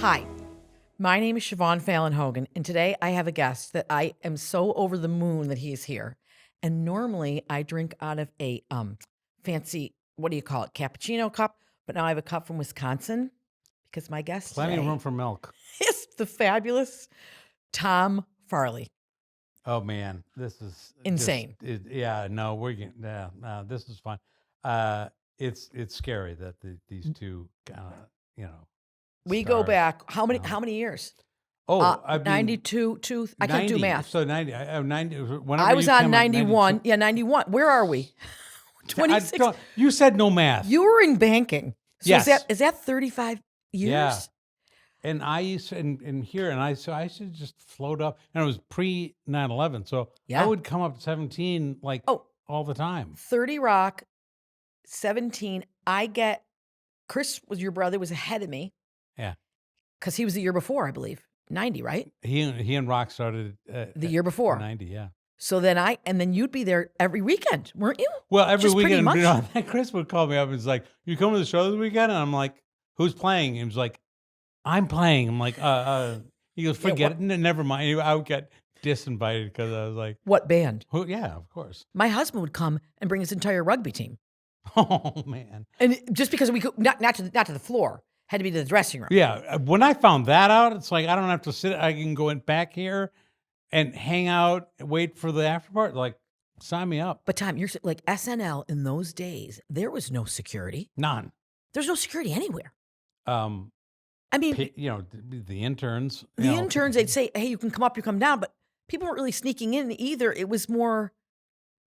Hi, my name is Siobhan Fallon Hogan, and today I have a guest that I am so over the moon that he is here. And normally I drink out of a fancy, what do you call it, cappuccino cup, but now I have a cup from Wisconsin because my guest Plenty today of room for milk. is the fabulous Tom Farley. Oh man, this is Insane. No, we're getting. This is fun. It's scary that these two kind of, We go stars. back how many years? I mean, 92, I can't do 90, math. So 90. Whenever I was you on came out, 91. 92. Yeah, 91. Where are we? 26. You said no math. You were in banking. So Yes. is that 35 years? Yeah. And I used to, and here, and I should just float up. And it was pre 9/11, so Yeah. I would come up to 17 like all the time. 30 Rock, 17. Chris was your brother, was ahead of me. Yeah. Because he was the year before, I believe. 90, right? He and Rock started The year before. 90, yeah. So then you'd be there every weekend, weren't you? Well, every Just pretty weekend, much. Chris would call me up and he's like, "You coming to the show this weekend?" And I'm like, "Who's playing?" He was like, "I'm playing." I'm like, He goes, "Forget it. Never mind." I would get disinvited because I was like, What band? "Who?" Yeah, of course. My husband would come and bring his entire rugby team. Oh man. And just because we could, not to the floor, had to be to the dressing room. Yeah. When I found that out, it's like I don't have to sit. I can go in back here and hang out, wait for the after part. Like, sign me up. But Tom, you're like SNL in those days, there was no security. None. There's no security anywhere. I mean, the interns. The interns, they'd say, "Hey, you can come up, you come down," but people weren't really sneaking in either. It was more,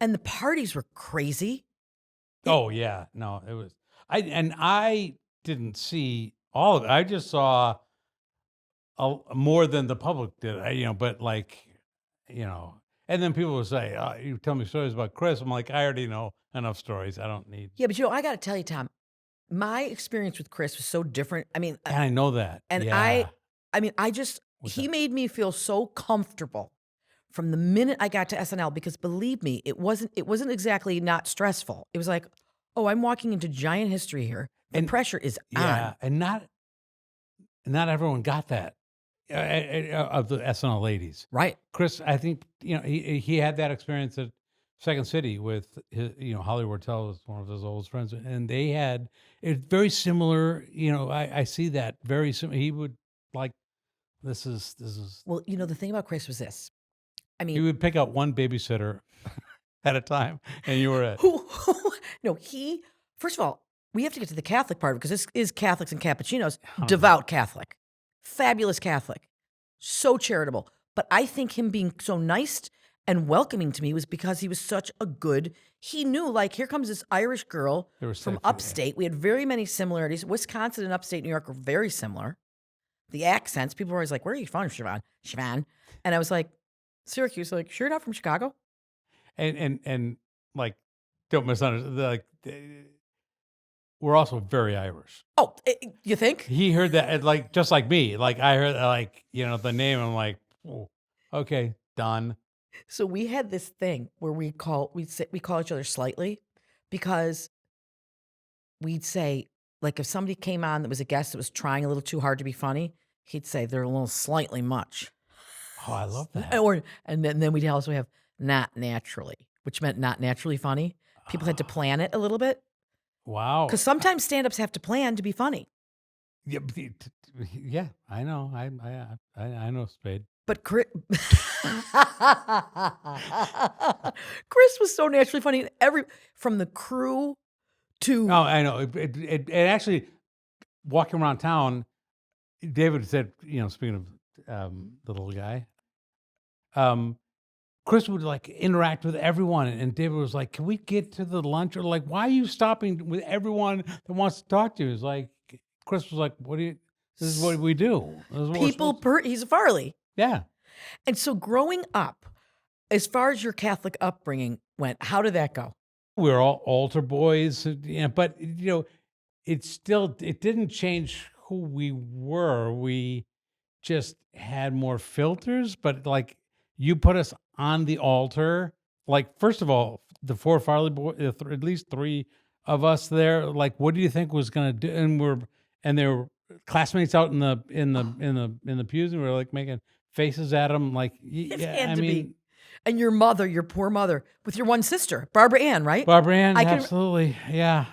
and the parties were crazy. Oh yeah, no, it was. I didn't see all of it. I just saw more than the public did. But and then people would say, "You tell me stories about Chris." I'm like, I already know enough stories. I don't need. Yeah, but I got to tell you, Tom, my experience with Chris was so different. I mean, And I know that. and yeah. he made me feel so comfortable from the minute I got to SNL because believe me, it wasn't exactly not stressful. It was like, oh, I'm walking into giant history here. The pressure is on. And not everyone got that of the SNL ladies. Right. Chris, I think he had that experience at Second City with his, Holly Wortel was one of his old friends, and they had it very similar. I see that very similar. He would like this is. Well, the thing about Chris was this. I mean, he would pick out one babysitter at a time, and you were it. No, first of all, we have to get to the Catholic part because this is Catholics and Cappuccinos. Devout Catholic, fabulous Catholic, so charitable. But I think him being so nice and welcoming to me was because he was such a good. He knew, like, here comes this Irish girl from upstate. We had very many similarities. Wisconsin and upstate New York are very similar. The accents, people were always like, "Where are you from, Siobhan?" Siobhan, and I was like, Syracuse. Like, sure, not from Chicago. And like, don't misunderstand. Like, we're also very Irish. Oh, you think? He heard that, like, just like me. Like, I heard, like, the name. I'm like, oh, okay, done. So we had this thing where we call each other slightly because we'd say, like, if somebody came on that was a guest that was trying a little too hard to be funny, he'd say they're a little slightly much. Oh, I love that. And then we'd also have not naturally, which meant not naturally funny. People had to plan it a little bit. Wow. Because sometimes stand-ups have to plan to be funny. Yeah, I know. I know Spade. But Chris was so naturally funny. From the crew to... Oh, I know. It actually, walking around town, David said, speaking of the little guy, Chris would like interact with everyone, and David was like, "Can we get to the lunch?" Or like, "Why are you stopping with everyone that wants to talk to you?" It's like Chris was like, "This is what we do." He's a Farley. Yeah. And so growing up, as far as your Catholic upbringing went, how did that go? We were all altar boys, but it didn't change who we were. We just had more filters, but like you put us on the altar. Like, first of all, the four Farley boys, at least three of us there, like, what do you think was going to do? And they were classmates out in the pews, and we were like making faces at him, like, It yeah. had I to mean, be. And your mother, your poor mother, with your one sister, Barbara Ann, right? Barbara Ann, I can. absolutely, yeah.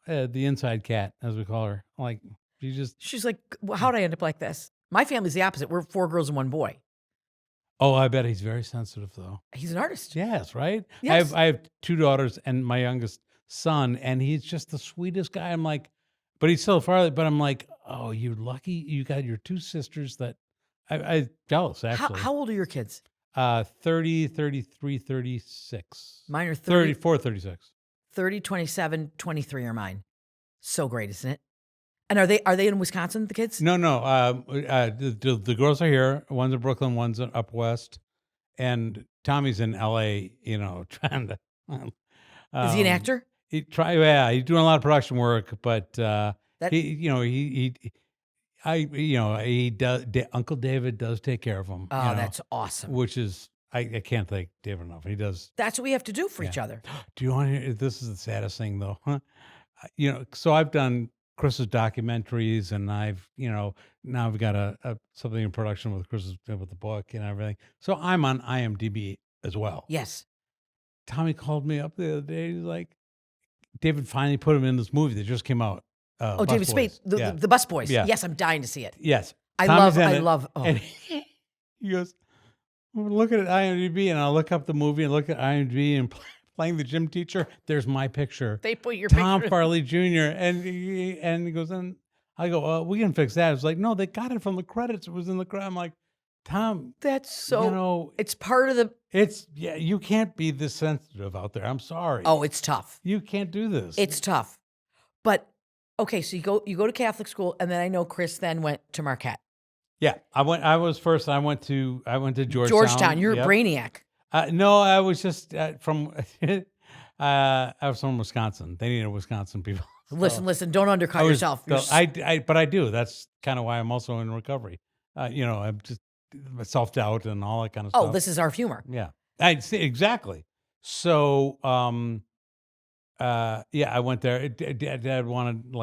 The inside cat, as we call her, like she just. She's like, well, how'd I end up like this? My family's the opposite. We're 4 girls and 1 boy. Oh, I bet he's very sensitive, though. He's an artist. Yes, right. Yes. I have 2 daughters and my youngest son, and he's just the sweetest guy. I'm like, but he's still Farley. But I'm like, oh, you're lucky. You got your 2 sisters that I jealous actually. How old are your kids? 30, 33, 36. Mine are 30, 34, 36. 30, 27, 23 are mine. So great, isn't it? And are they in Wisconsin, the kids? No. The girls are here. One's in Brooklyn, one's in up west, and Tommy's in L.A. Trying to. Is he an actor? He's doing a lot of production work, but he does. Uncle David does take care of him. Oh, that's awesome. Which is I can't thank David enough. He does. That's what we have to do for each other. Do you want to hear? This is the saddest thing, though. So I've done Chris's documentaries, and I've now I've got a something in production with Chris with the book and everything. So I'm on IMDb as well. Yes. Tommy called me up the other day. He's like, David finally put him in this movie that just came out. David Spade, the Bus Boys. Yeah. Yes, I'm dying to see it. Yes. I love. Oh. And he goes, look at IMDb, and I'll look up the movie and look at IMDb and playing the gym teacher. There's my picture. They put your Tom picture. Farley Jr. And he goes, and I go, we can fix that. It's like, no, they got it from the credits. It was in the credits. I'm like, Tom, that's so. It's part of the. You can't be this sensitive out there. I'm sorry. Oh, it's tough. You can't do this. It's tough. But okay, so you go to Catholic school, and then I know Chris then went to Marquette. Yeah, I was first. I went to Georgetown. Georgetown. You're a brainiac. No, I was just from. I was from Wisconsin. They needed Wisconsin people. Listen. Don't undercut yourself. But I do. That's kind of why I'm also in recovery. I'm just self-doubt and all that kind of stuff. Oh, this is our humor. Yeah, I see exactly. So, I went there. Dad wanted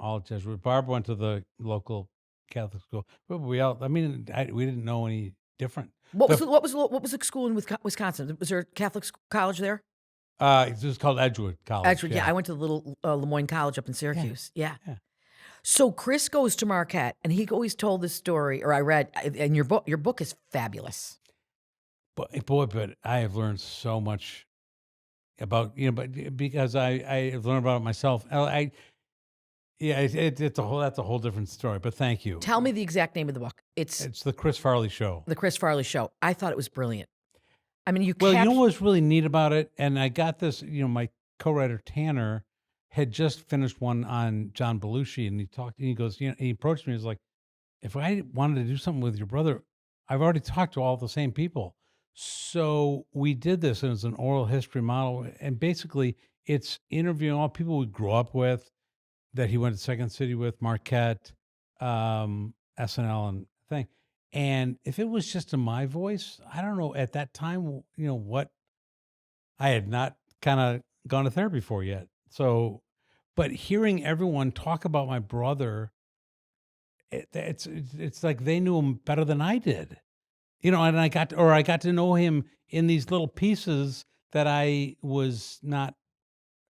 all Jesuit. Barb went to the local Catholic school, but we didn't know any different. What was the school in Wisconsin? Was there a Catholic college there? It was called Edgewood College. Edgewood, yeah. I went to the little Lemoyne College up in Syracuse. Yeah. So Chris goes to Marquette, and he always told this story, or I read in your book. Your book is fabulous. But I have learned so much about but because I have learned about it myself. That's a whole different story. But thank you. Tell me the exact name of the book. It's the Chris Farley Show. The Chris Farley Show. I thought it was brilliant. I mean, you know what was really neat about it, and I got this. My co-writer Tanner had just finished one on John Belushi, and he goes, he approached me. He's like, if I wanted to do something with your brother, I've already talked to all the same people. So we did this, and it's an oral history model, and basically it's interviewing all people we grew up with, that he went to Second City with, Marquette, SNL, and thing. And if it was just in my voice, I don't know at that time, what I had not kind of gone to therapy for yet. So, but hearing everyone talk about my brother, it's like they knew him better than I did, and I got to know him in these little pieces that I was not,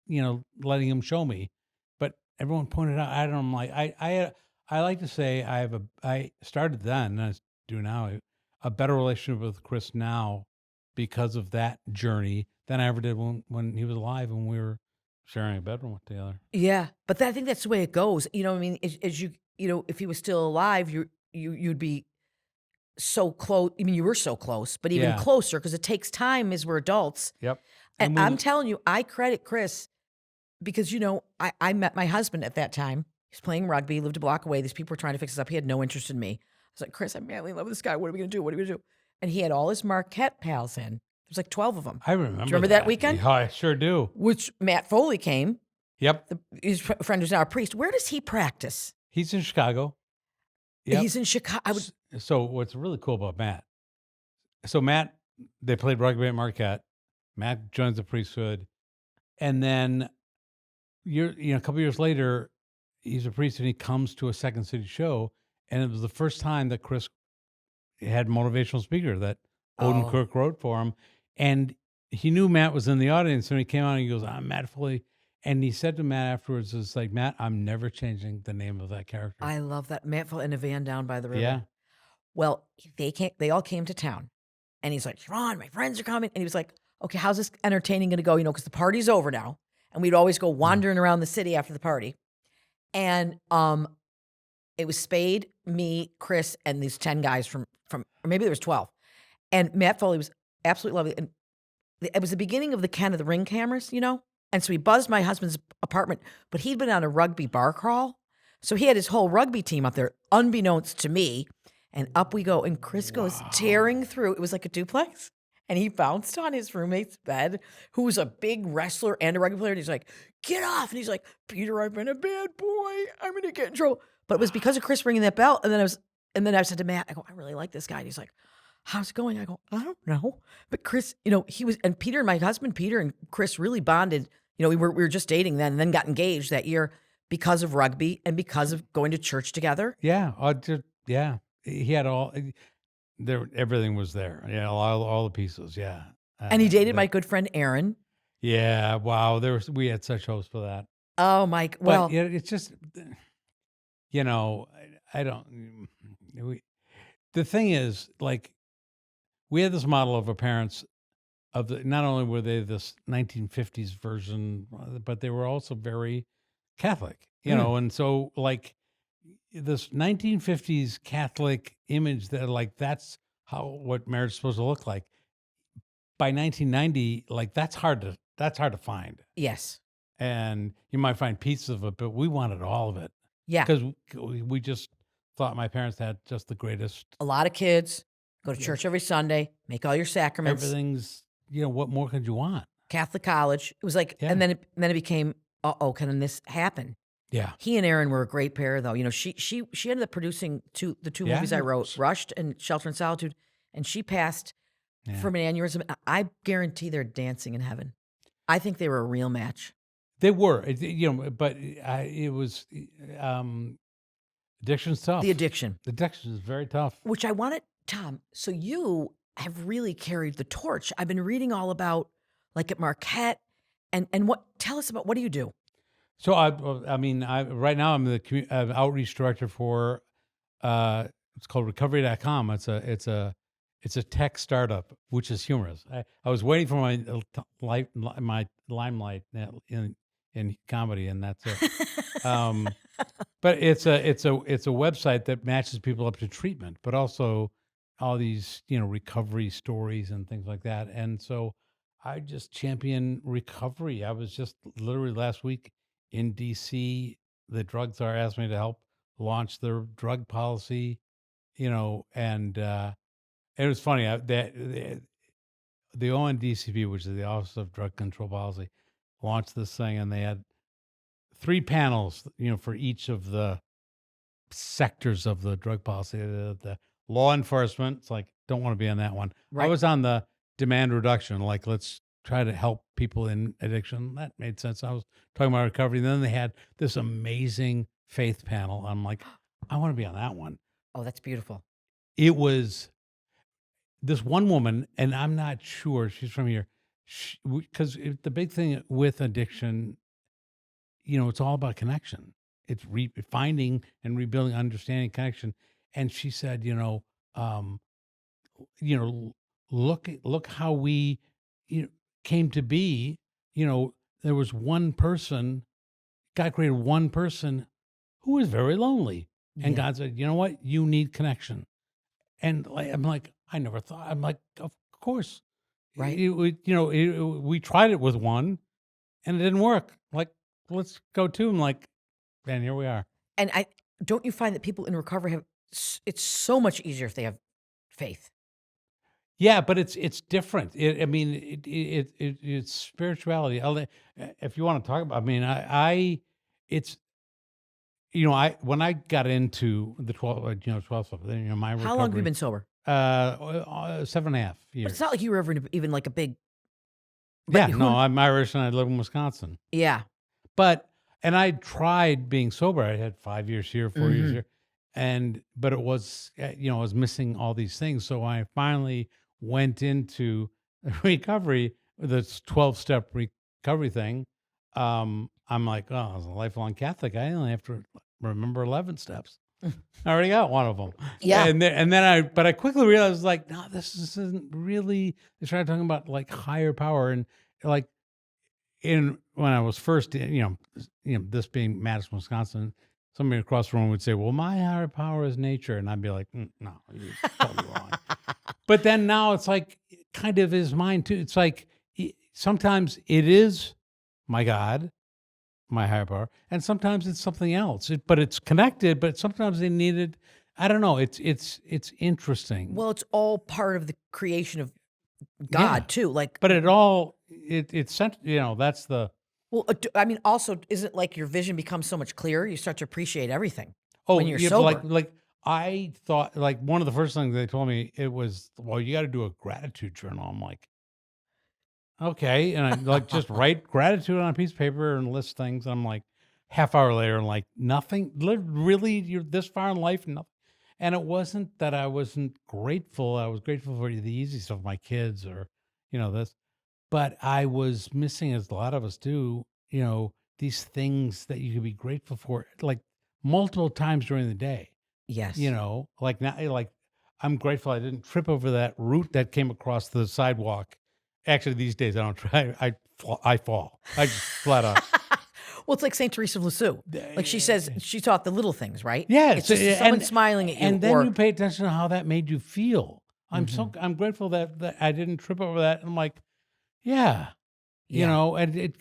letting him show me. But everyone pointed out, I'm like, I like to say I started then, and I do now, a better relationship with Chris now because of that journey than I ever did when he was alive and we were sharing a bedroom together. Yeah, but I think that's the way it goes. I mean, as you if he was still alive, you'd be so close. I mean, you were so close, but even closer because it takes time as we're adults. Yep. And I'm telling you, I credit Chris because I met my husband at that time. He's playing rugby, he lived a block away. These people were trying to fix us up. He had no interest in me. I was like, Chris, I'm madly in love with this guy. What are we going to do? What are we going to do? And he had all his Marquette pals in. There's like 12 of them. I remember. Do you remember that weekend? Yeah, I sure do. Which Matt Foley came. Yep. His friend who's now a priest. Where does he practice? He's in Chicago. Yep. He's in Chicago. So what's really cool about Matt? So Matt, they played rugby at Marquette. Matt joins the priesthood, and then a couple years later, he's a priest and he comes to a Second City show, and it was the first time that Chris had motivational speaker that Odin Oh. Kirk wrote for him, and he knew Matt was in the audience, and he came out and he goes, "I'm Matt Foley," and he said to Matt afterwards, "It's like, Matt, I'm never changing the name of that character." I love that. Matt fell in a van down by the river. Yeah. Well, they all came to town. And he's like, Siobhan, my friends are coming. And he was like, okay, how's this entertaining going to go? You know, because the party's over now. And we'd always go wandering around the city after the party. And it was Spade, me, Chris, and these 10 guys from or maybe there was 12. And Matt Foley was absolutely lovely. And it was the beginning of the Ken of the Ring cameras, you know? And so he buzzed my husband's apartment, but he'd been on a rugby bar crawl. So he had his whole rugby team up there, unbeknownst to me. And up we go. And Chris goes tearing through. It was like a duplex. And he bounced on his roommate's bed, who was a big wrestler and a rugby player. And he's like, get off. And he's like, Peter, I've been a bad boy. I'm going to get in trouble. But it was because of Chris ringing that bell. And then I said to Matt, I go, I really like this guy. And he's like, how's it going? I go, I don't know. But Chris, you know, and Peter and my husband, Peter and Chris really bonded. You know, we were just dating then and then got engaged that year because of rugby and because of going to church together. Yeah. Yeah. He had everything was there. Yeah. All the pieces. Yeah. And he dated my good friend, Aaron. Yeah. Wow. We had such hopes for that. Oh, Mike. Well, but, yeah, it's just, you know, I don't, the thing is, like, we had this model of our parents not only were they this 1950s version, but they were also very Catholic, you know, and so like this 1950s Catholic image that like that's what marriage is supposed to look like. By 1990, like that's hard to find. yes. And you might find pieces of it, but we wanted all of it. Yeah. Because we just thought my parents had just the greatest. A lot of kids go to church every Sunday, make all your sacraments. Everything's, you know, what more could you want? Catholic college. It was like, Yeah. and then it became, can this happen? Yeah. He and Aaron were a great pair, though. You know, she ended up producing the two movies I wrote, Rushed and Shelter and Solitude, and she passed from an aneurysm. I guarantee they're dancing in heaven. I think they were a real match. They were, you know, but it was addiction's tough. The addiction is very tough. Which I wanted, Tom. So you have really carried the torch. I've been reading all about, like at Marquette, and what. Tell us about what do you do? So I mean, right now I'm the outreach director for it's called Recovery.com. It's a tech startup, which is humorous. I was waiting for my limelight in comedy, and that's it. But it's a website that matches people up to treatment, but also all these, you know, recovery stories and things like that. And so I just champion recovery. I was just literally last week in DC. The drug czar asked me to help launch their drug policy, you know, and it was funny. The ONDCP, which is the Office of Drug Control Policy, launched this thing, and they had 3 panels, you know, for each of the sectors of the drug policy. The law enforcement, it's like, don't want to be on that one. Right. I was on the demand reduction, like, let's try to help people in addiction. That made sense. I was talking about recovery. And then they had this amazing faith panel. I'm like, I want to be on that one. Oh, that's beautiful. It was this one woman, and I'm not sure she's from here, because the big thing with addiction, you know, it's all about connection. It's finding and rebuilding, understanding connection. And she said, look how we, you know, came to be. You know, there was one person, God created one person who was very lonely, and God said, you know what, you need connection. And I'm like, I never thought. I'm like, of course, right? We tried it with one, and it didn't work. Like, let's go to him. Like, and here we are. And don't you find that people in recovery it's so much easier if they have faith? Yeah, but it's different. It's spirituality. If you want to talk about, I mean, when I got into the 12 stuff, my recovery. How long have you been sober? 7.5 years. But it's not like you were ever even like a big. Yeah, no, I'm Irish and I live in Wisconsin. Yeah. But And I tried being sober. I had 5 years here, 4 years Mhm. here, but it was, I was missing all these things. So I finally went into recovery, this 12-step recovery thing. I'm like, oh, as a lifelong Catholic, I only have to remember 11 steps. I already got one of them. Yeah. But I quickly realized, like, no, this isn't really. They started talking about like higher power and like when I was first, this being Madison, Wisconsin, somebody across the room would say, "Well, my higher power is nature," and I'd be like, "No, you're totally wrong." But then now it's like it kind of is mine too. It's like sometimes it is my God, my higher power, and sometimes it's something else. But it's connected. But sometimes they needed. I don't know. It's interesting. Well, it's all part of the creation of Yeah. God too. Like, But it's sent. That's the. well, I mean, also, isn't like your vision becomes so much clearer? You start to appreciate everything when Oh, you're yeah, sober. like I thought, like one of the first things they told me it was, well, you got to do a gratitude journal. I'm like, okay, and I like just write gratitude on a piece of paper and list things. I'm like, half hour later, and like nothing. Really, you're this far in life, nothing. And it wasn't that I wasn't grateful. I was grateful for the easy stuff, my kids, or this. But I was missing, as a lot of us do, these things that you could be grateful for, like multiple times during the day. Yes. Like now, like I'm grateful I didn't trip over that root that came across the sidewalk. Actually, these days I don't try. I fall. I just flat out. Well, it's like Saint Teresa of Lisieux. Like she says, she taught the little things, right? Yeah, It's just someone smiling at you, and then or you pay attention to how that made you feel. Mhm. I'm grateful that I didn't trip over that. And I'm like, yeah, Yeah. and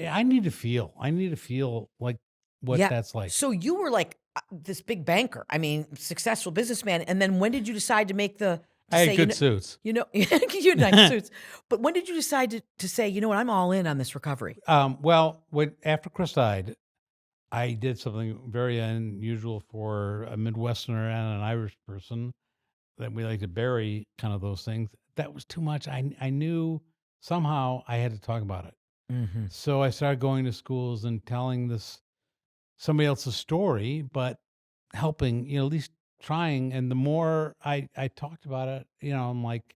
I need to feel. I need to feel like what Yeah. that's like. So you were like this big banker. I mean, successful businessman. And then when did you decide to make to I had say, good suits. you had nice suits. But when did you decide to say, you know what, I'm all in on this recovery? Well, after Chris died, I did something very unusual for a Midwesterner and an Irish person that we like to bury kind of those things. That was too much. I knew somehow I had to talk about it. Mm-hmm. So I started going to schools and telling somebody else's story, but helping, at least trying. And the more I talked about it, I'm like,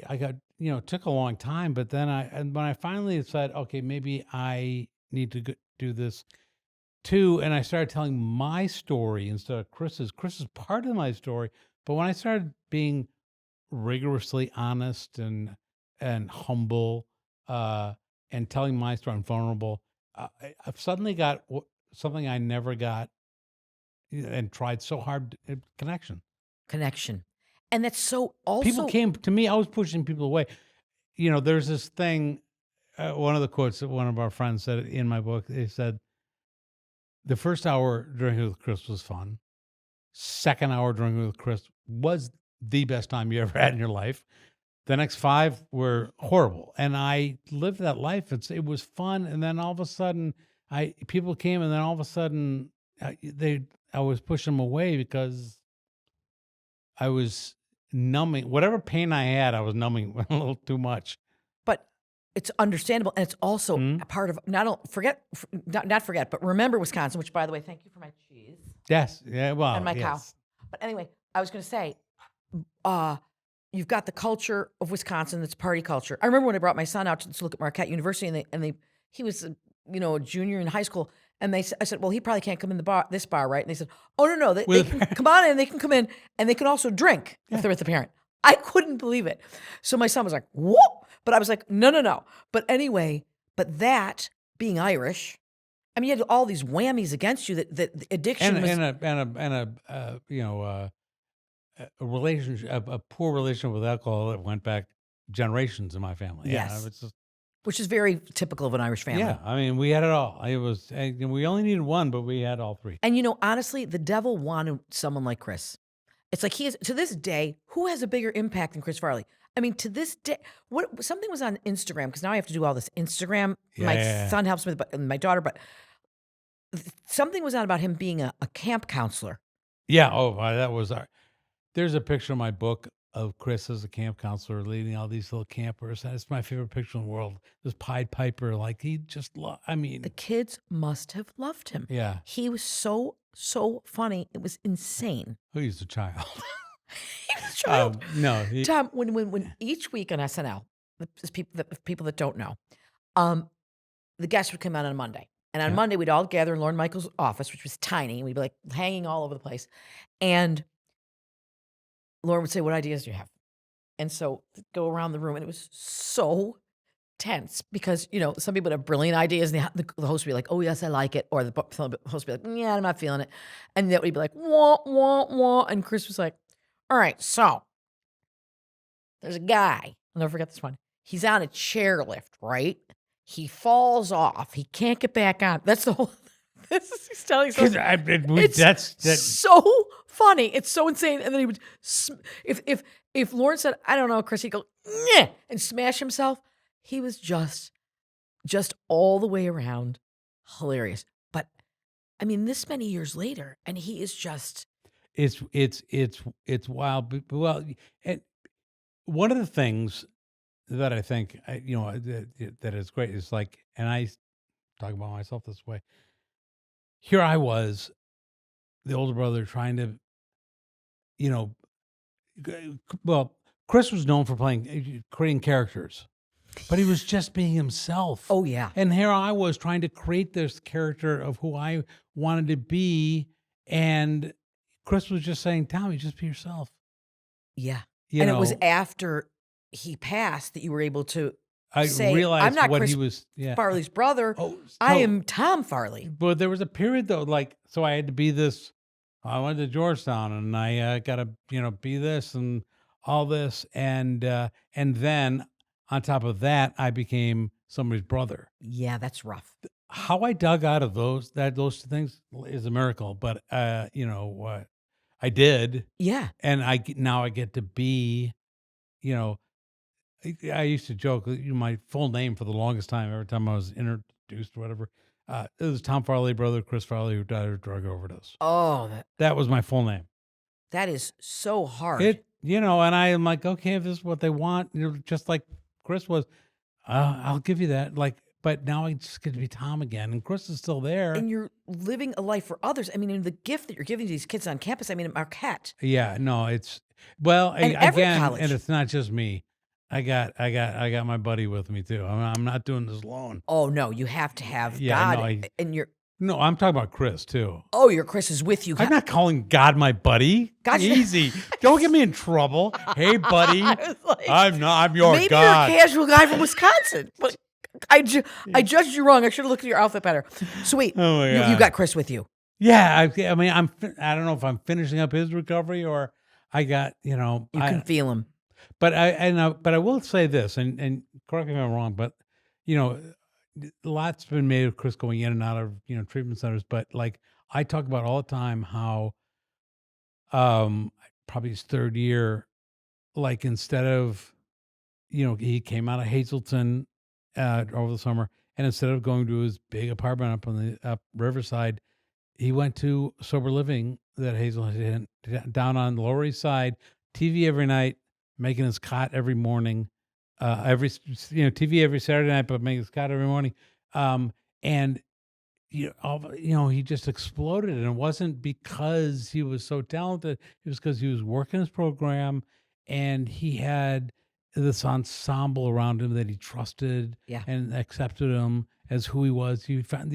I got, it took a long time, but then and when I finally said, okay, maybe I need to do this too. And I started telling my story instead of Chris's. Chris is part of my story. But when I started being rigorously honest and humble, and telling my story and vulnerable, I've suddenly got something I never got and tried so hard, connection. Connection. And that's so People also, came to me. I was pushing people away. There's this thing. One of the quotes that one of our friends said in my book. They said, "The first hour drinking with Chris was fun. Second hour drinking with Chris was the best time you ever had in your life. The next 5 were horrible." And I lived that life. It was fun, and then all of a sudden, people came, and then all of a sudden, I was pushing them away because I was numbing whatever pain I had. I was numbing a little too much. but it's understandable. And it's also Hmm? a part of, not forget, but remember Wisconsin, which, by the way, thank you for my cheese Yes. Yeah. Well. and my cow. Yes. But anyway, I was going to say, uh, you've got the culture of Wisconsin. That's party culture. I remember when I brought my son out to look at Marquette University, and he was a junior in high school, and I said, well, he probably can't come in this bar, right? And they said, oh no, they With can come on in, they can come in, and they can also drink if they're with the parent. I couldn't believe it. So my son was like, whoa, but I was like, no. But anyway, but being Irish, I mean, you had all these whammies against you that the addiction and was. a relationship, a poor relationship with alcohol that went back generations in my family. Yeah, Yes. it's just, Which is very typical of an Irish family. yeah. I mean, we had it all. It was, we only needed one, but we had all 3. And honestly, the devil wanted someone like Chris. It's like he is, to this day, who has a bigger impact than Chris Farley? I mean, to this day, something was on Instagram, because now I have to do all this Instagram. My Yeah. son helps me, and my daughter, but something was on about him being a camp counselor. Yeah. Oh, that was our. There's a picture in my book of Chris as a camp counselor leading all these little campers. And it's my favorite picture in the world. This Pied Piper, like he just I mean, The kids must have loved him. yeah. He was so funny. It was insane. Oh, he's a child. He was a child. No, Tom, when each week on SNL, there's people that don't know, the guests would come out on a Monday. And on Monday, we'd all gather in Lorne Michaels' office, which was tiny. And we'd be like hanging all over the place. And Lauren would say, "What ideas do you have?" And so go around the room. And it was so tense because, some people would have brilliant ideas. And the host would be like, "Oh, yes, I like it." Or the host would be like, "Yeah, I'm not feeling it." And that would be like, "Wah, wah, wah." And Chris was like, "All right, so there's a guy." I'll never forget this one. He's on a chairlift, right? He falls off. He can't get back on. That's the whole. He's telling us. That's so funny. It's so insane. And then he would, if Lauren said, "I don't know, Chris," he'd go, "Nyeh," and smash himself. He was just all the way around hilarious. But I mean, this many years later, and he is just. It's wild. Well, and one of the things that I think that is great is like, and I talk about myself this way. Here I was, the older brother, trying to, well, Chris was known for creating characters, but he was just being himself. Oh yeah. And here I was trying to create this character of who I wanted to be, and Chris was just saying, "Tommy, just be yourself." Yeah. It was after he passed that you were able to say, realized "I'm not what Chris he was. Yeah. Farley's brother. Oh, I am Tom Farley." But there was a period though, like, so I had to be this. I went to Georgetown, and I got to, be this and all this, and then on top of that, I became somebody's brother. Yeah, that's rough. How I dug out of those two things is a miracle, but I did. Yeah. And now I get to be, I used to joke, my full name for the longest time, every time I was introduced or whatever, it was Tom Farley, brother Chris Farley, who died of a drug overdose. Oh, That was my full name. that is so hard. And I am like, okay, if this is what they want, just like Chris was, I'll give you that. Like, but now I just get to be Tom again, and Chris is still there. And you're living a life for others. I mean, and the gift that you're giving to these kids on campus. I mean, Marquette. Yeah, no, it's again, college. and it's not just me. I got my buddy with me too. I'm not doing this alone. Oh no, you have to have Yeah, God, and you're. No, I'm talking about Chris too. Oh, your Chris is with you. I'm not calling God my buddy. God's easy. Don't get me in trouble. Hey, buddy. I'm not. I'm your maybe God. You're a casual guy from Wisconsin, but I judged you wrong. I should have looked at your outfit better. So wait, Oh my God. you got Chris with you. Yeah, I mean, I don't know if I'm finishing up his recovery or I got, You can feel him. But I will say this, and correct me if I'm wrong, but lots been made of Chris going in and out of treatment centers. But like I talk about all the time how, probably his third year, like instead of, he came out of Hazleton over the summer, and instead of going to his big apartment up on the Riverside, he went to sober living that Hazleton down on the Lower East Side. TV every night, making his cot every morning, TV every Saturday night, but making his cot every morning. And he just exploded, and it wasn't because he was so talented. It was because he was working his program, and he had this ensemble around him that he trusted and accepted him as who he was. He found,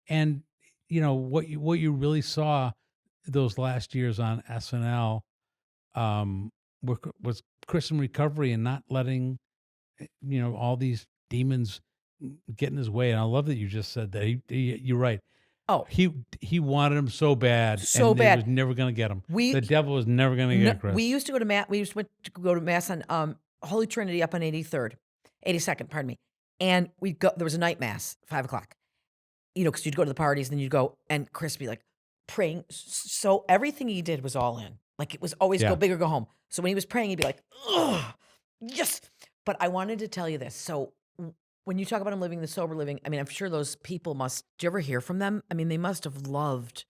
and what you really saw those last years on SNL. Was Chris in recovery and not letting all these demons get in his way. And I love that you just said that. You're right. Oh, he wanted him so bad, so and bad. He was never going to get him. The devil was never going to get Chris. We used to go to mass. We used to go to mass on Holy Trinity up on 82nd, pardon me. And we'd go. There was a night mass, 5:00. Because you'd go to the parties, and then you'd go, and Chris would be like praying. So everything he did was all in. Like it was always go big or go home. So when he was praying, he'd be like, "Ugh, yes." But I wanted to tell you this. So when you talk about him living the sober living, I mean, I'm sure those people must. Do you ever hear from them? I mean, they must have loved.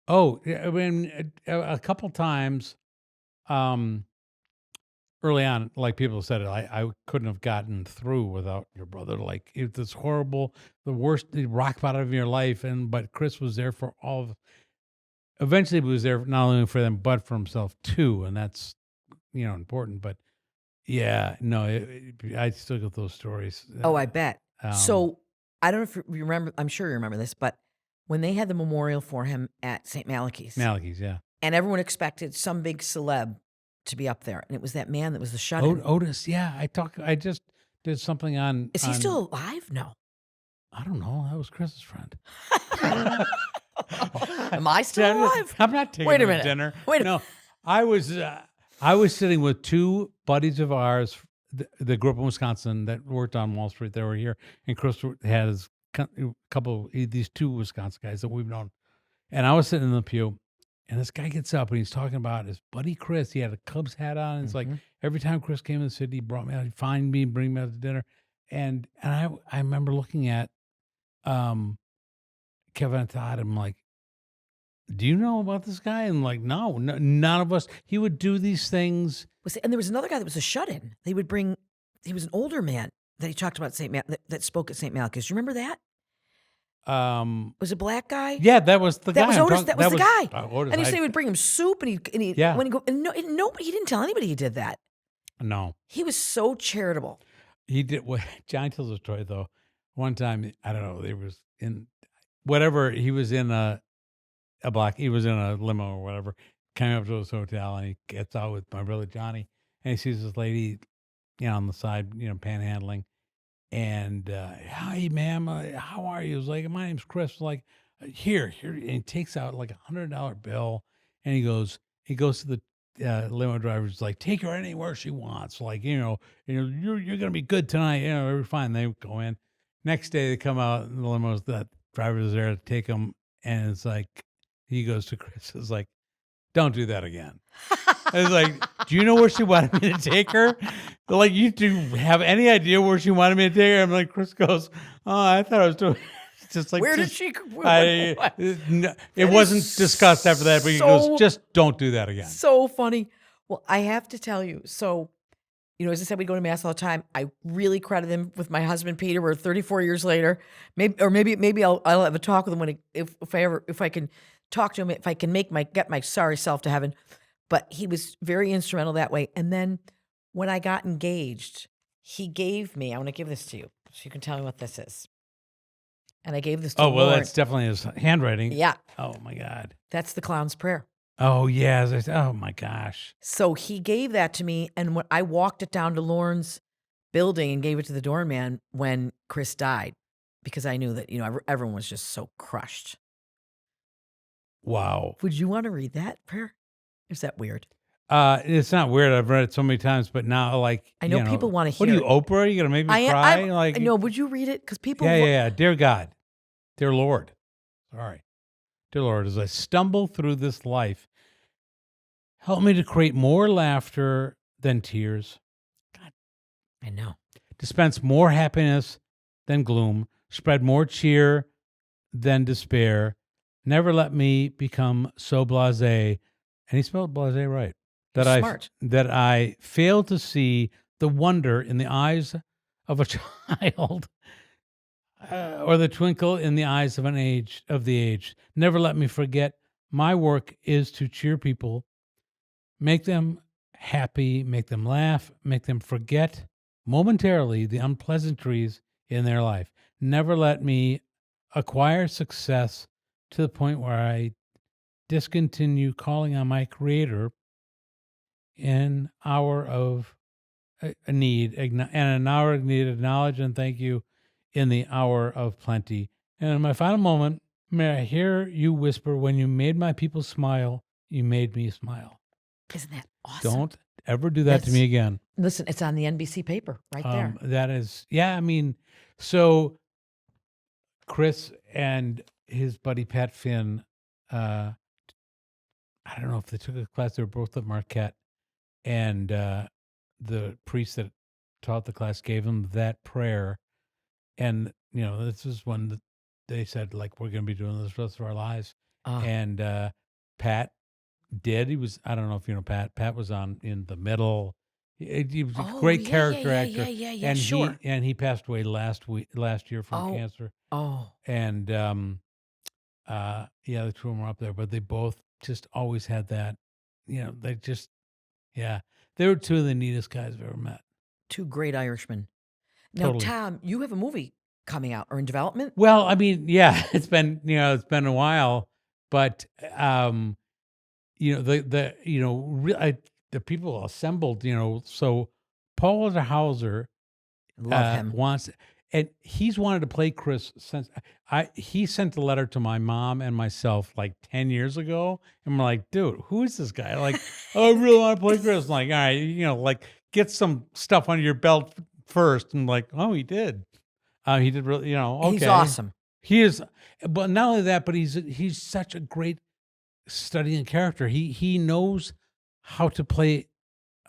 Oh, I mean, a couple times. early on, like people said, I couldn't have gotten through without your brother. Like it's this horrible, the worst rock bottom of your life, but Chris was there for all of. Eventually, he was there not only for them but for himself too, and that's important. But yeah, no, I still get those stories. Oh, I bet. Um, So I don't know if you remember. I'm sure you remember this, but when they had the memorial for him at St. Malachy's, Malachy's, yeah. and everyone expected some big celeb to be up there, and it was that man that was the shut-in. Otis, yeah. I just did something on. Is he still alive? No. I don't know. That was Chris's friend. Am I still Yeah, alive? I'm not taking Wait a him to minute. dinner. Wait a- No, I was sitting with two buddies of ours that grew up in Wisconsin that worked on Wall Street. They were here, and Chris had his couple these two Wisconsin guys that we've known. And I was sitting in the pew, and this guy gets up and he's talking about his buddy Chris. He had a Cubs hat on. And it's like every time Chris came in the city, he brought me out, he'd find me, bring me out to dinner. And I remember looking at Kevin and Todd. I'm like, do you know about this guy? And like, no, none of us. He would do these things. And there was another guy that was a shut-in. He was an older man that he talked about that spoke at St. Malachy's. Do you remember that? Was a black guy? Yeah, that was the guy. That was Otis. That was the guy. Otis, and he said he would bring him soup, and he Yeah. when he go, and nobody, he didn't tell anybody he did that. No, He was so charitable. he did. What John tells a story though. One time, I don't know. There was in whatever he was in he was in a limo or whatever. Came up to his hotel and he gets out with my brother Johnny, and he sees this lady, on the side, panhandling. And hi, ma'am, how are you? He was like, my name's Chris. Like, here, and he takes out like $100 bill, and he goes to the limo driver. He's like, take her anywhere she wants. Like, you're gonna be good tonight. We're fine. They go in. Next day, they come out, and the limo's that driver's there to take them, and it's like he goes to Chris. It's like, don't do that again. I was like, do you know where she wanted me to take her? Like, you do have any idea where she wanted me to take her? I'm like, Chris goes, oh, I thought I was doing just like, Where did she? It wasn't discussed after that, but he goes, just don't do that again. So funny. Well, I have to tell you. So, as I said, we go to mass all the time. I really credit him with my husband Peter. We're 34 years later. Maybe I'll have a talk with him if I can talk to him, if I can get my sorry self to heaven. But he was very instrumental that way. And then when I got engaged, he gave me, I want to give this to you so you can tell me what this is. And I gave this to Lauren. That's definitely his handwriting. Yeah. Oh, my God. That's the clown's prayer. Oh, yeah. Oh, my gosh. So he gave that to me. And when I walked it down to Lauren's building and gave it to the doorman when Chris died, because I knew that, everyone was just so crushed. Wow. Would you want to read that prayer? Is that weird? It's not weird. I've read it so many times, but now, like, I know people want to hear. What are you, Oprah? Are you gonna make me cry? No. Would you read it? Because people. Yeah. Dear God, dear Lord, sorry, dear Lord, as I stumble through this life, help me to create more laughter than tears. God, I know. Dispense more happiness than gloom. Spread more cheer than despair. Never let me become so blasé. And he spelled blasé right. That I fail to see the wonder in the eyes of a child, or the twinkle in the eyes of the age. Never let me forget my work is to cheer people, make them happy, make them laugh, make them forget momentarily the unpleasantries in their life. Never let me acquire success to the point where I discontinue calling on my Creator in hour of need, and an hour of need, acknowledge and thank you in the hour of plenty. And in my final moment, may I hear you whisper, when you made my people smile, you made me smile. Isn't that awesome? Don't ever do that to me again. Listen, it's on the NBC paper right there. That is, yeah, I mean, so Chris and his buddy Pat Finn, I don't know if they took a class, they were both at Marquette, and the priest that taught the class gave him that prayer. And, this is when they said, like, we're going to be doing this the rest of our lives. And Pat did. I don't know if you know Pat. Pat was in the middle. He was a Oh, great yeah, yeah, character yeah, actor, yeah, yeah, yeah, and sure. he passed away last year from Oh, cancer. oh, And yeah, the two of them were up there, but they both just always had that. They just yeah, they were two of the neatest guys I've ever met. two great Irishmen. Now, Totally. Tom, you have a movie coming out or in development? Well, I mean, yeah, it's been a while, but the people assembled, so Paul Hauser Love him. wants, and he's wanted to play Chris since he sent a letter to my mom and myself like 10 years ago, and we're like, dude, who is this guy? Like, oh, I really want to play Chris. I'm like, all right, like get some stuff under your belt first, and like, oh, he did. He did really, He's okay. awesome. He is, but not only that, but he's such a great studying character. He knows how to play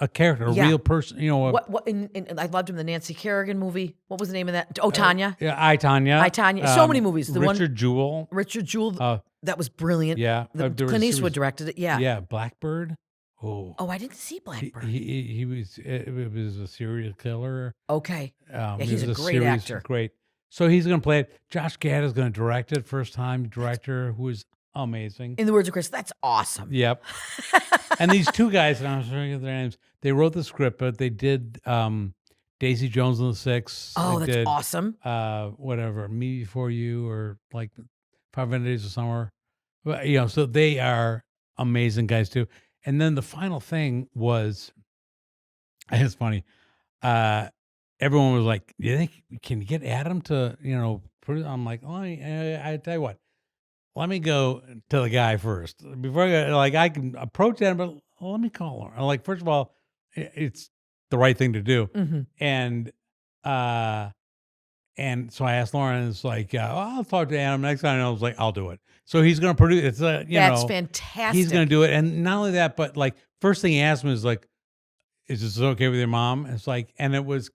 a character, a Yeah. real person. What I loved him in the Nancy Kerrigan movie. What was the name of that? Oh, Tanya. Yeah, I Tanya. I, Tanya. So many movies. The Richard Jewell. Richard Jewell. Uh, That was brilliant. yeah, there was a Clint Eastwood series- directed it. Yeah. Yeah, Blackbird. Oh, Oh, I didn't see Blackbird. he was. It was a serial killer. Okay. Yeah, it he's was a great series, actor. Great. So he's going to play it. Josh Gad is going to direct it. First time director who is amazing. In the words of Chris, that's awesome. Yep. And these two guys, and I'm sorry their names. They wrote the script, but they did Daisy Jones and the Six. Oh, They that's did, awesome. whatever, Me Before You, or like 500 Days of Summer. Well, so they are amazing guys too. And then the final thing was, it's funny. Everyone was like, "You think can you get Adam to put it?" I'm like, "Oh, I tell you what, let me go to the guy first before I can approach Adam, but let me call her." Like, first of all, it's the right thing to do, Mhm. and so I asked Lauren, and it's like, I'll talk to Adam next time. And I was like, I'll do it. So he's going to produce. It's That's fantastic. he's going to do it, and not only that, but like first thing he asked me is like, "Is this okay with your mom?" And it's like, and it was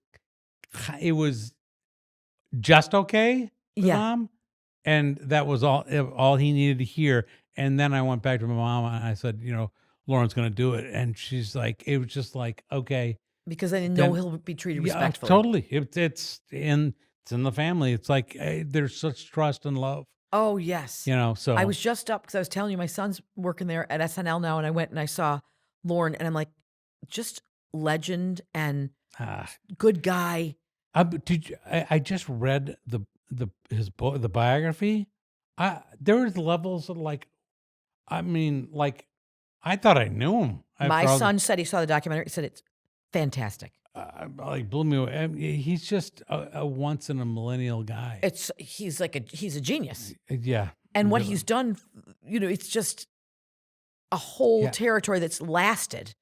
just okay with Yeah. mom, and that was all he needed to hear. And then I went back to my mom and I said, Lauren's going to do it, and she's like, it was just like, okay, Because I know he'll be treated respectfully. totally. It's in the family. It's like there's such trust and love. Oh, yes. So I was just up because I was telling you my son's working there at SNL now, and I went and I saw Lauren, and I'm like, just legend and good guy. I just read his book, the biography. There was levels of like, I mean, like, I thought I knew him. My son said he saw the documentary. He said it's fantastic. Like, blew me away. I mean, he's just a once in a millennial guy. He's a genius. Yeah. And what really. he's done, it's just a whole territory that's lasted.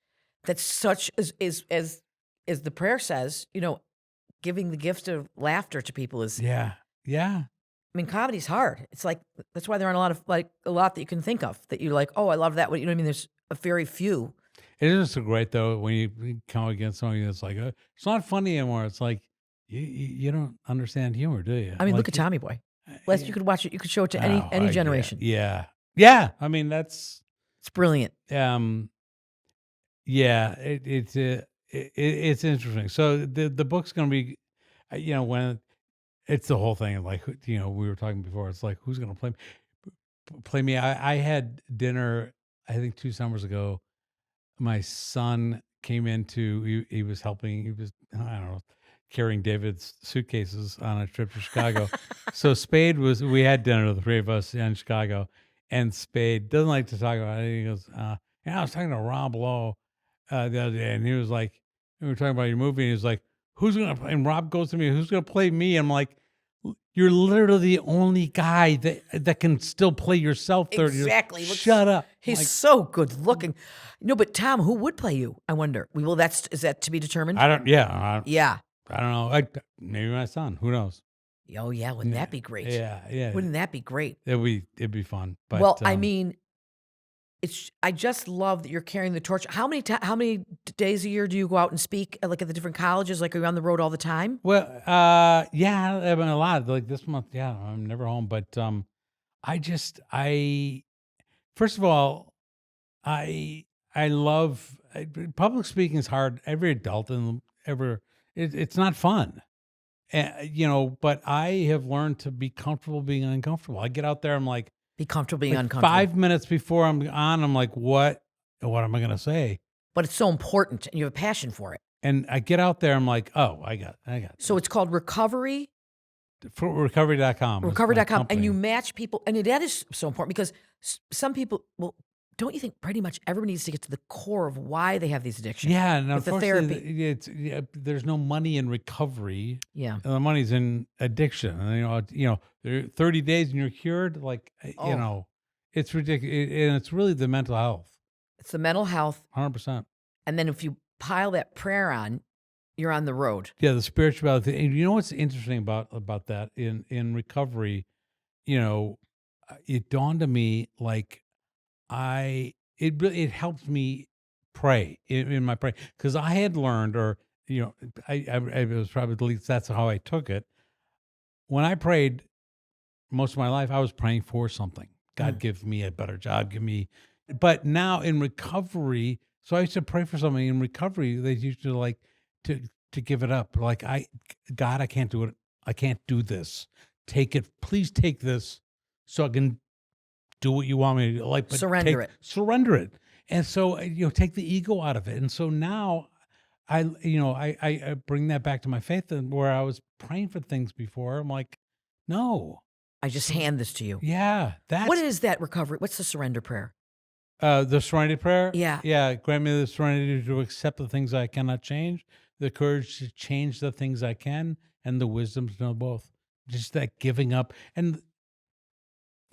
That's such as the prayer says, giving the gift of laughter to people is. Yeah. I mean, comedy's hard. It's like that's why there aren't a lot that you can think of that you're like, oh, I love that. You know what I mean? There's a very few. It isn't so great though when you come against something that's like it's not funny anymore. It's like you don't understand humor, do you? I mean, like, look at Tommy Boy. You could watch it. You could show it to any generation. Yeah. I mean, it's brilliant. Yeah, it's interesting. So the book's going to be, when it's the whole thing. Like, we were talking before. It's like, who's going to play me? I had dinner, I think 2 summers ago. My son came into. He was helping. He was, I don't know, carrying David's suitcases on a trip to Chicago. So Spade we had dinner, the three of us in Chicago, and Spade doesn't like to talk about it. He goes, I was talking to Rob Lowe the other day, and he was like, we were talking about your movie, and he was like, who's going to, and Rob goes to me, who's going to play me? I'm like, you're literally the only guy that can still play yourself. Exactly. Shut up. He's so good looking. No, but Tom, who would play you? I wonder. Is that to be determined? I don't, yeah. Yeah. I don't know. Maybe my son. Who knows? Oh yeah, wouldn't that be great? Yeah. Wouldn't that be great? It'd be fun. But, well, I mean, I just love that you're carrying the torch. How many days a year do you go out and speak at the different colleges? Like, are you on the road all the time? Well, yeah, I mean, a lot. Like this month, yeah, I'm never home. But first of all, I I love public speaking is hard. Every adult it's not fun. But I have learned to be comfortable being uncomfortable. I get out there, I'm Be comfortable being like uncomfortable. 5 minutes before I'm on, I'm like, what am I going to say? But it's so important, and you have a passion for it. And I get out there, I'm like, oh, I got So it's called Recovery, for recovery.com. recovery.com, and you match people. And that is so important because some people, well, don't you think pretty much everybody needs to get to the core of why they have these addictions? Yeah, and with the unfortunately, there's no money in recovery. Yeah. The money's in addiction. And there are 30 days and you're cured. It's ridiculous, and it's really the mental health. It's the mental health. 100%. And then if you pile that prayer on, you're on the road. Yeah, the spirituality. And you know what's interesting about that in recovery? It dawned on me it helped me pray in my prayer because I had learned, or it was probably, at least that's how I took it. When I prayed most of my life, I was praying for something. God, give me a better job, but now in recovery, so I used to pray for something in recovery. They used to to give it up. God, I can't do it. I can't do this. Take it. Please take this so I can do what you want me to do. But surrender it. And so, take the ego out of it. And so now I bring that back to my faith, and where I was praying for things before, I'm like, no, I just hand this to you. Yeah. What is that recovery? What's the surrender prayer? The serenity prayer? Yeah. Yeah. Grant me the serenity to accept the things I cannot change, the courage to change the things I can, and the wisdom to know both. Just that giving up. And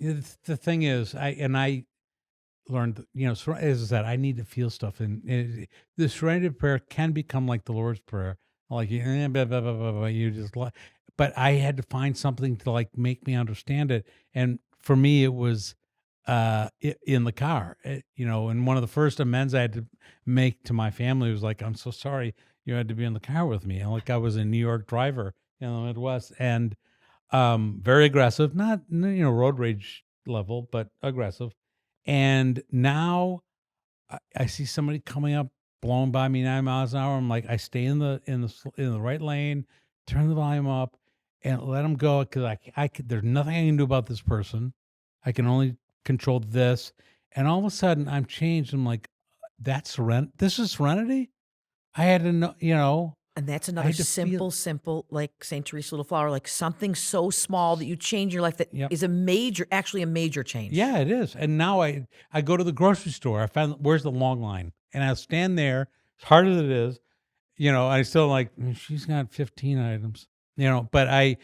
the thing is, I learned, as I said, I need to feel stuff. And the serenity prayer can become like the Lord's Prayer. Blah, blah, blah, blah, blah, you just, but I had to find something to make me understand it. And for me, it was in the car, and one of the first amends I had to make to my family was I'm so sorry you had to be in the car with me. And I was a New York driver in the Midwest, and very aggressive, not road rage level, but aggressive. And now I see somebody coming up, blowing by me 9 miles an hour. I'm like, I stay in the right lane, turn the volume up, and let them go because there's nothing I can do about this person. I can only control this. And all of a sudden, I'm changed. I'm like, that's this is serenity. I had to know, And that's another simple, like St. Teresa Little Flower, like something so small that you change your life that is actually a major change. Yeah, it is. And now I go to the grocery store. I find, where's the long line? And I'll stand there, as hard as it is, I still she's got 15 items, but I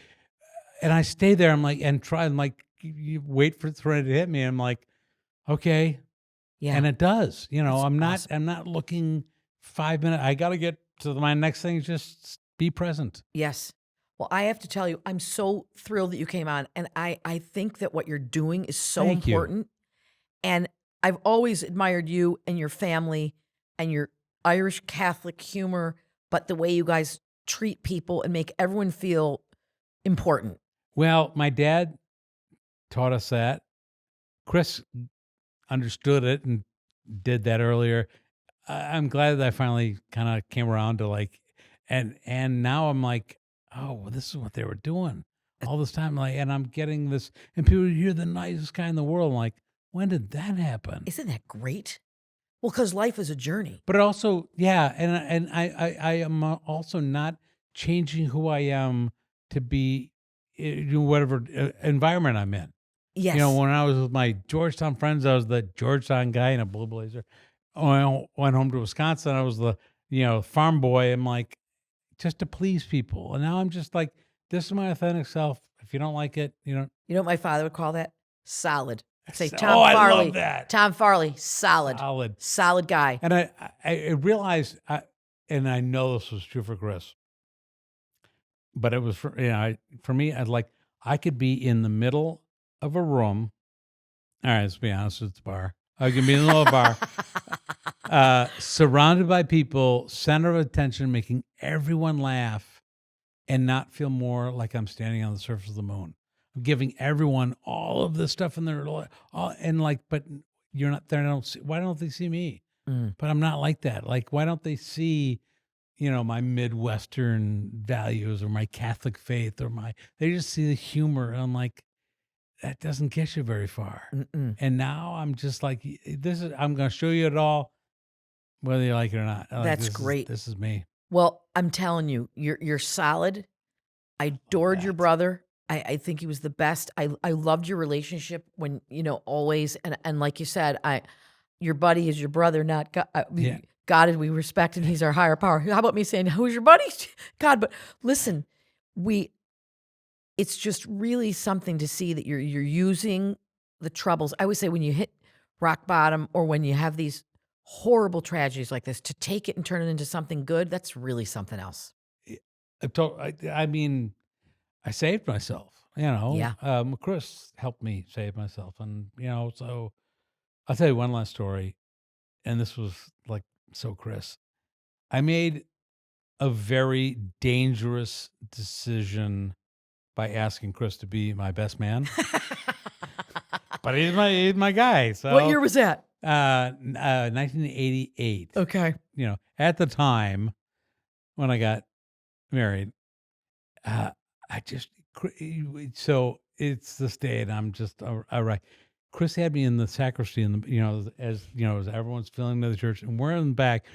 stay there. I'm like, and try, I'm like, you wait for serenity to hit me. I'm like, okay. Yeah. And it does, I'm awesome. not looking 5 minutes. I got to get to my next thing. Just be present. Yes. Well, I have to tell you, I'm so thrilled that you came on. And I think that what you're doing is so important. And I've always admired you and your family and your Irish Catholic humor, but the way you guys treat people and make everyone feel important. Well, my dad taught us that. Chris understood it and did that earlier. I'm glad that I finally kind of came around to and now I'm like, oh, well, this is what they were doing all this time. And I'm getting this, and people, you're the nicest guy in the world. I'm like, when did that happen? Isn't that great? Well, because life is a journey. But also, yeah, and I am also not changing who I am to be whatever environment I'm in. Yes. When I was with my Georgetown friends, I was the Georgetown guy in a blue blazer. When I went home to Wisconsin, I was the farm boy. I'm like, just to please people. And now I'm just like, this is my authentic self. If you don't like it, You know what my father would call that? Solid. Say Tom Farley. I love that. Tom Farley, solid. Solid guy. And I realized, and I know this was true for Chris, but it was for me, I could be in the middle of a room. All right, let's be honest, it's a bar. I can be in the middle of a bar, surrounded by people, center of attention, making everyone laugh, and not feel more like I'm standing on the surface of the moon. I'm giving everyone all of this stuff in their life, but you're not there. Why don't they see me? but I'm not like that. Like, why don't they see, my Midwestern values or my Catholic faith they just see the humor. And I'm like, that doesn't get you very far. And now I'm just like, I'm going to show you it all, whether you like it or not. That's great. This is me. Well, I'm telling you, you're solid. I adored your brother. I think he was the best. I loved your relationship when, always. And like you said, your buddy is your brother, not God. God, we respect, and he's our higher power. How about me saying, who's your buddy? God. But listen, it's just really something to see that you're using the troubles. I always say when you hit rock bottom or when you have these horrible tragedies like this, to take it and turn it into something good, that's really something else. I mean, I saved myself, Yeah. Chris helped me save myself. And, so I'll tell you one last story. And this was like, so Chris, I made a very dangerous decision by asking Chris to be my best man. But he's my guy. So What year was that? 1988. Okay. At the time when I got married, so it's this day, and I'm just all right. Chris had me in the sacristy, as everyone's filling into the church, and we're in the back,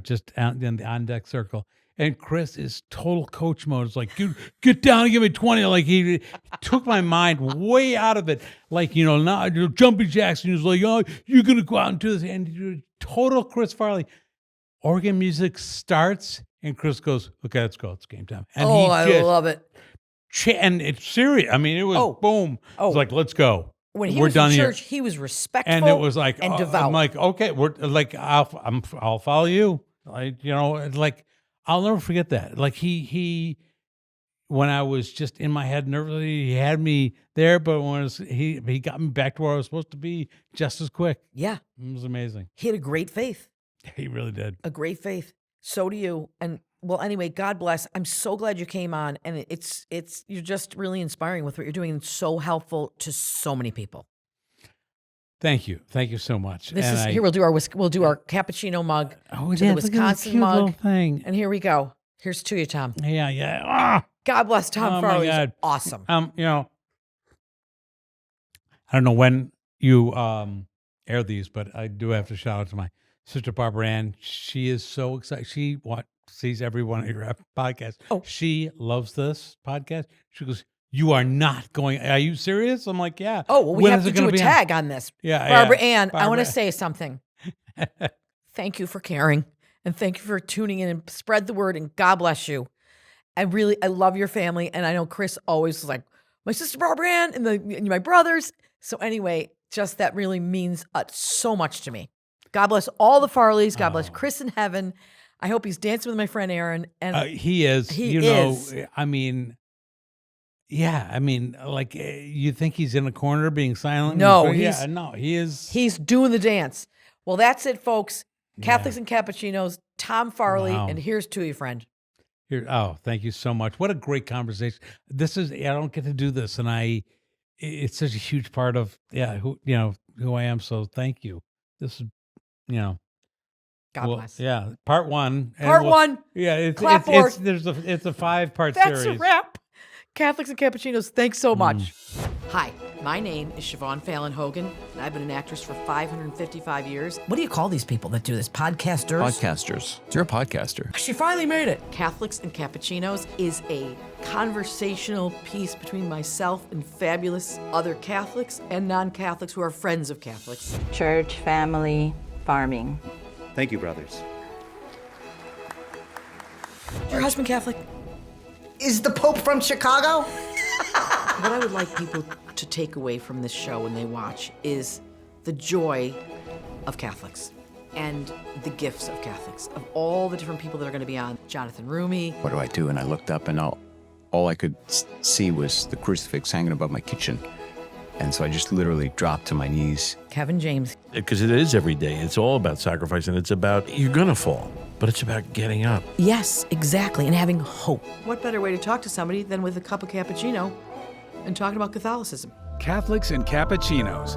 just out in the on deck circle. And Chris is total coach mode. It's like, get down and give me 20. Like, he took my mind way out of it. Like, now Jumpy Jackson was like, oh, you're going to go out and do this. And total Chris Farley. Organ music starts, and Chris goes, okay, let's go. It's game time. And I love it. And it's serious. I mean, it was boom. It's like, let's go. When he we're was done in church, here. he was respectful and it was like, and devout. I'm like, okay, we're like, I'll follow you. Like, I'll never forget that. Like, he when I was just in my head nervously, he had me there, but when he got me back to where I was supposed to be just as quick. Yeah. It was amazing. He had a great faith. He really did. A great faith. So do you. And well, anyway, God bless. I'm so glad you came on, and it's you're just really inspiring with what you're doing, and so helpful to so many people. Thank you so much. Here we'll do our cappuccino mug to the Wisconsin mug thing. And here we go. Here's to you, Tom. Yeah. God bless Tom Farley. My God. Awesome. I don't know when you air these, but I do have to shout out to my sister Barbara Ann. She is so excited. She sees every one of your podcasts. Oh. She loves this podcast. She goes, "You are not going. Are you serious?" I'm like, "Yeah." Oh, well, we have to do a tag on this. Yeah, Barbara Ann, I want to say something. Thank you for caring, and thank you for tuning in, and spread the word, and God bless you. I love your family, and I know Chris always was like, my sister Barbara Ann and my brothers. So anyway, just that really means so much to me. God bless all the Farleys. God bless Chris in heaven. I hope he's dancing with my friend Aaron. And he is. He is. I mean, yeah. I mean, like, you think he's in a corner being silent? No, he is. He's doing the dance. Well, that's it, folks. Catholics and Cappuccinos, Tom Farley, and here's to you, friend. Thank you so much. What a great conversation. I don't get to do this, and it's such a huge part of who I am. So thank you. This is, God bless. Yeah, part one. Part one. Yeah, it's a 5-part series. That's a wrap. Catholics and Cappuccinos, thanks so much. Hi, my name is Siobhan Fallon Hogan, and I've been an actress for 555 years. What do you call these people that do this? Podcasters? Podcasters. You're a podcaster. She finally made it. Catholics and Cappuccinos is a conversational piece between myself and fabulous other Catholics and non-Catholics who are friends of Catholics. Church, family, farming. Thank you, brothers. Is your husband Catholic? Is the Pope from Chicago? What I would like people to take away from this show when they watch is the joy of Catholics and the gifts of Catholics, of all the different people that are going to be on. Jonathan Rumi. What do I do? And I looked up, and all I could see was the crucifix hanging above my kitchen. And so I just literally dropped to my knees. Kevin James. Because it is every day. It's all about sacrifice, and it's about, you're going to fall, but it's about getting up. Yes, exactly, and having hope. What better way to talk to somebody than with a cup of cappuccino and talking about Catholicism? Catholics and Cappuccinos,